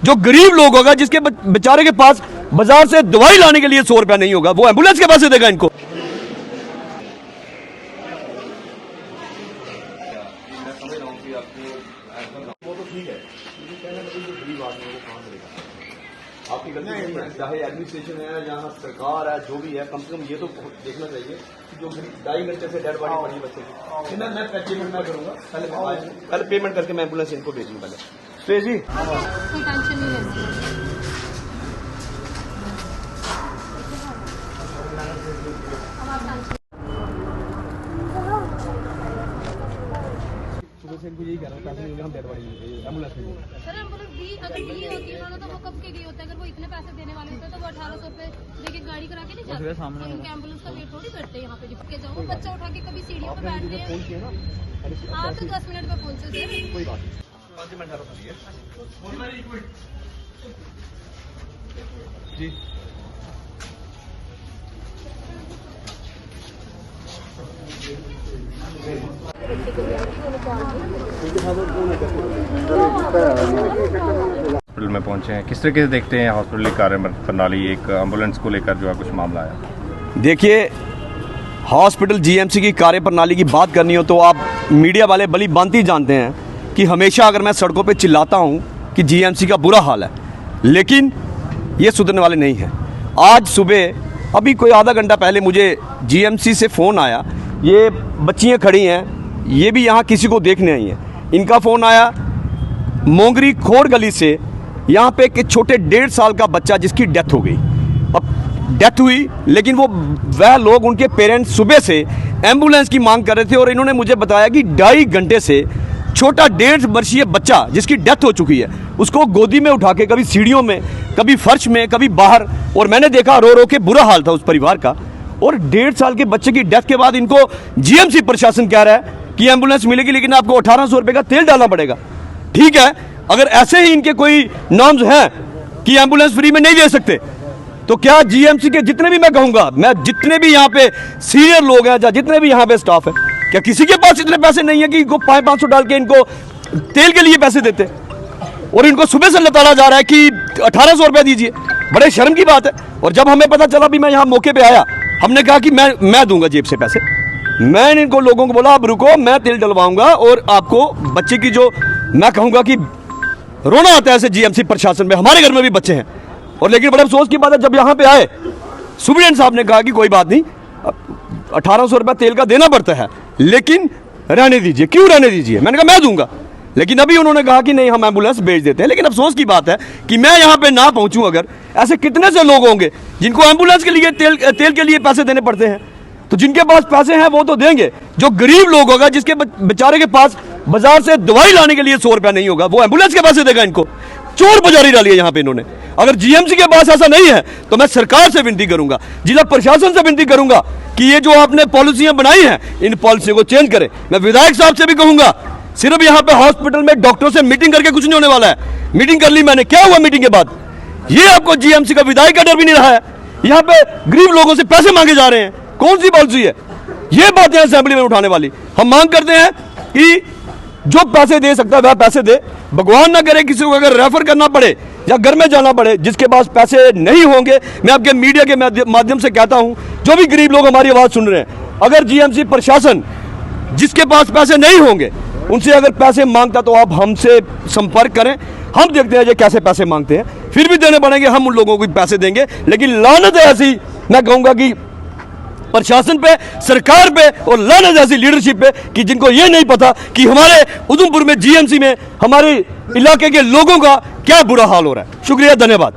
जो गरीब लोग होगा, जिसके बेचारे के पास बाजार से दवाई लाने के लिए 100 रुपया नहीं होगा, वो एम्बुलेंस के पैसे देगा इनको। वो तो ठीक है, गरीब आदमी को कहाँ मिलेगा? आपकी गलती नहीं है, चाहे एडमिनिस्ट्रेशन है या सरकार है, जो भी है, कम से कम ये तो देखना चाहिए कि जो 2.5 घंटे से डेड बॉडी पड़ी है बच्चे की, मैं पेमेंट मैं करूंगा, पहले पेमेंट करके मैं एम्बुलेंस इनको भेजूंगा। पहले जी टेंशन नहीं है। से इनको यही कह रहा हूँ, पैसे नहीं हम डेड बॉडी एम्बुलेंस में। सर एम्बुलेंस दी अगर दी होती उन्होंने तो वो कब के दी होता है? अगर वो इतने पैसे देने वाले होते तो वो 1800 रुपए देके गाड़ी करा के नहीं जाते। तो उनके एम्बुलेंस का वेट थोड़ी करते हैं यहाँ पे जिसके जाओ, वो बच्चा उठा के कभी सीढ़ियों पे बैठते हैं। हाँ तो 10 मिनट में पहुंचे सर। कोई बात नहीं, 5 मिनट जी। हॉस्पिटल में पहुंचे हैं, किस तरीके से देखते हैं हॉस्पिटल की कार्य प्रणाली, एक एम्बुलेंस को लेकर जो है कुछ मामला आया? देखिए, हॉस्पिटल जीएमसी की कार्य प्रणाली की बात करनी हो तो आप मीडिया वाले भली भांति जानते हैं कि हमेशा अगर मैं सड़कों पे चिल्लाता हूं कि जीएमसी का बुरा हाल है, लेकिन ये सुधरने वाले नहीं हैं। आज सुबह अभी कोई आधा घंटा पहले मुझे जीएमसी से फ़ोन आया, ये बच्चियाँ खड़ी हैं, ये भी यहाँ किसी को देखने आई हैं। इनका फ़ोन आया मोंगरी खोड़ गली से, यहाँ पे एक छोटे 1.5 साल का बच्चा जिसकी डेथ हो गई। अब डेथ हुई, लेकिन वह लोग, उनके पेरेंट्स सुबह से एम्बुलेंस की मांग कर रहे थे और इन्होंने मुझे बताया कि 2.5 घंटे से छोटा 1.5 वर्षीय बच्चा जिसकी डेथ हो चुकी है, उसको गोदी में उठा के कभी सीढ़ियों में, कभी फर्श में, कभी बाहर, और मैंने देखा रो रो के बुरा हाल था उस परिवार का। और 1.5 साल के बच्चे की डेथ के बाद इनको जीएमसी प्रशासन कह रहा है कि एम्बुलेंस मिलेगी, लेकिन आपको 1800 रुपये का तेल डालना पड़ेगा। ठीक है, अगर ऐसे ही इनके कोई नॉर्म्स हैं कि एम्बुलेंस फ्री में नहीं दे सकते, तो क्या जीएमसी के जितने भी, मैं कहूंगा, मैं जितने भी यहाँ पे सीनियर लोग हैं या जितने भी यहाँ पे स्टाफ है, क्या किसी के पास इतने पैसे नहीं है कि इनको 500 डाल के इनको तेल के लिए पैसे देते? और इनको सुबह से लताड़ा जा रहा है कि 1800 रुपये दीजिए। बड़े शर्म की बात है। और जब हमें पता चला, भी मैं यहाँ मौके पे आया, हमने कहा कि मैं दूंगा जेब से पैसे। मैंने इनको लोगों को बोला, आप रुको, मैं तेल डलवाऊंगा और आपको बच्चे की, जो मैं कहूंगा कि रोना आता है ऐसे जीएमसी प्रशासन में। हमारे घर में भी बच्चे हैं। और लेकिन बड़े अफसोस की बात है, जब यहाँ पे आए, सुप्रीडेंट साहब ने कहा कि कोई बात नहीं, 1800 रुपया तेल का देना पड़ता है, लेकिन रहने दीजिए। क्यों रहने दीजिए? मैंने कहा मैं दूंगा। लेकिन अभी उन्होंने कहा कि नहीं, हम एम्बुलेंस भेज देते हैं। लेकिन अफसोस की बात है कि मैं यहाँ पे ना पहुंचूं, अगर ऐसे कितने से लोग होंगे जिनको एम्बुलेंस के लिए तेल के लिए पैसे देने पड़ते हैं। तो जिनके पास पैसे हैं वो तो देंगे, जो गरीब लोग होगा, जिसके बेचारे के पास बाजार से दवाई लाने के लिए 100 रुपया नहीं होगा, वो एम्बुलेंस के पैसे देगा इनको। चोर बाजारी डाली है यहाँ पे इन्होंने। अगर जीएमसी के पास ऐसा नहीं है तो मैं सरकार से विनती करूंगा, जिला प्रशासन से विनती करूंगा कि ये जो आपने पॉलिसियां बनाई हैं, इन पॉलिसियों को चेंज करें। मैं विधायक साहब से भी कहूंगा, सिर्फ यहाँ पे हॉस्पिटल में डॉक्टरों से मीटिंग करके कुछ नहीं होने वाला है। मीटिंग कर ली मैंने, क्या हुआ मीटिंग के बाद? ये आपको जीएमसी का विधायक का डर भी नहीं रहा है। यहाँ पे गरीब लोगों से पैसे मांगे जा रहे हैं। कौन सी पॉलिसी है ये? बातें असेंबली में उठाने वाली। हम मांग करते हैं कि जो पैसे दे सकता है वह पैसे दे। भगवान ना करे किसी को अगर रेफर करना पड़े या घर में जाना पड़े, जिसके पास पैसे नहीं होंगे, मैं आपके मीडिया के माध्यम से कहता हूं, जो भी गरीब लोग हमारी आवाज सुन रहे हैं, अगर जीएमसी प्रशासन जिसके पास पैसे नहीं होंगे उनसे अगर पैसे मांगता तो आप हमसे संपर्क करें। हम देखते हैं ये कैसे पैसे मांगते हैं, फिर भी देने पड़ेंगे, हम उन लोगों को पैसे देंगे। लेकिन लानत है ऐसी, मैं कहूंगा कि प्रशासन पे, सरकार पे, और लानत ऐसी लीडरशिप पे कि जिनको ये नहीं पता कि हमारे उधमपुर में जीएमसी में हमारे इलाके के लोगों का क्या बुरा हाल हो रहा है। शुक्रिया, धन्यवाद।